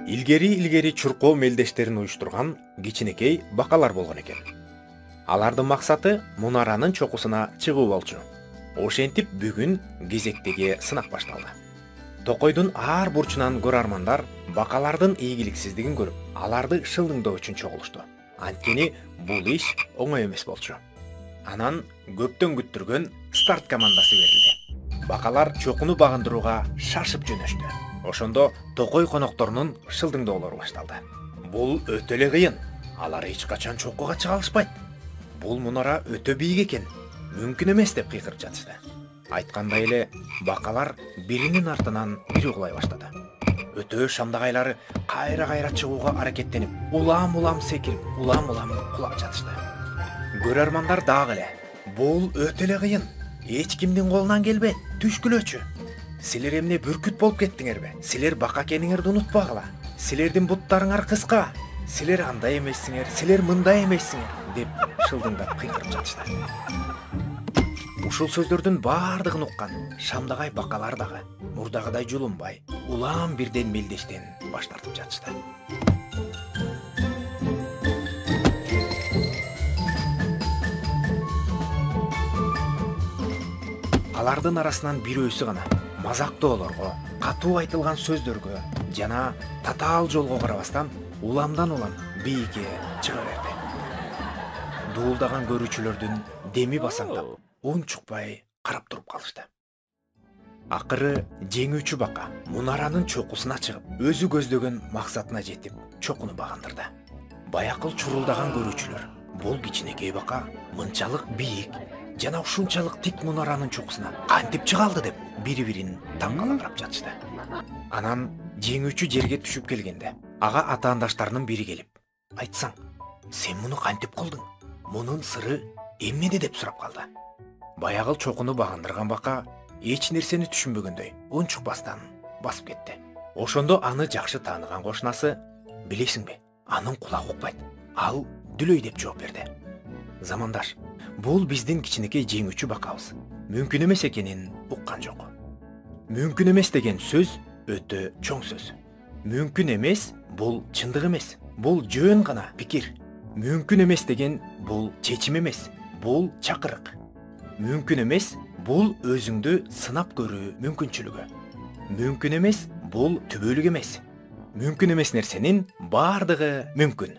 Илгери чуркоо мелдештерин уюштурган кичинекей бакалар болгон экен. Алардын максаты мунаранын чокусуна чыгуу болчу. Ошентип бүгүн кезектеги сынак башталды. Токойдун ар бурчунан көрөрмандар бакалардын ийгиликсиздигин көрүп, аларды шылдыңдоо үчүн чогулушту. Анткени бул иш оңой эмес болчу. Анан көптөн күттүргөн старт командасы берилди. Бакалар чокуну багындырууга шашып жөнөштү. Ошондо токой конокторунун шылдыңдоолору башталды. Бул өтө эле кыйын. Алар эч качан чокуга чыга алышпайт. Бул мунара өтө бийик экен. Мүмкүн эмес деп кыйкырып жатышты. Айткандай эле бакалар биринин артынан бири кулай баштады. Өтө шамдагайлары кайра чыгууга аракеттенип, улам секирип, улам кулап жатышты. Көрөрмандар дагы эле бул өтө эле кыйын. Эч кимдин колунан келбейт. Түшкүлөчү. Силер эмне бүркүт болуп кеттиңерби? Силер бака экениңерди унутпагыла. Силердин буттарыңар кыска. Силер андай эмессиңер, силер мындай эмессиңер деп шылдыңдап кыйкырып жатышты. Ушул сөздөрдүн бардыгын уккан шамдагай бакалар дагы мурдагыдай жулунбай, улам бирден мелдештен баш тартып жатышты. Алардын арасынан бирөөсү гана мазактоолорго, катуу айтылган сөздөргө жана татаал жолго карабастан уламдан улам бийикке чыга берди. Дуулдаган көрүүчүлөрдүн деми басаңдап, унчукпай карап туруп калышты. Акыры жеңүүчү бака мунаранын чокусуна чыгып, өзү көздөгөн максатына жетип, чокуну багындырды. Баякыл чурулдаган көрүүчүлөр бул кичинекей бака мынчалык бийик жана ушунчалык тик мунаранын чокусуна кантип чыга алды деп бири-бирин таң кала карап жатышты. Анан жеңүүчү жерге түшүп келгенде, ага атаандаштарынын бири келип, "Айтсаң, сен муну кантип кылдың? Мунун сыры эмнеде?" деп сурап калды. Баягыл чокуну багындырган бака эч нерсени түшүнбөгөндөй унчукпастан басып кетти. Ошондо аны жакшы тааныган кошунасы, "Билесиңби, анын кулагы укпайт. Ал дүлөй" деп жооп берди. Замандаш, бул биздин кичинекей жеңүүчү бакабыз мүмкүн эмес экенин уккан жок. Мүмкүн эмес деген сөз өтө чоң сөз. Мүмкүн эмес бул чындык эмес. Бул жөн гана пикир. Мүмкүн эмес деген бул чечим эмес. Бул чакырык. Мүмкүн эмес бул өзүңдү сынап көрүү мүмкүнчүлүгү. Мүмкүн эмес бул түбөлүк эмес. Мүмкүн эмес нерсенин бардыгы мүмкүн.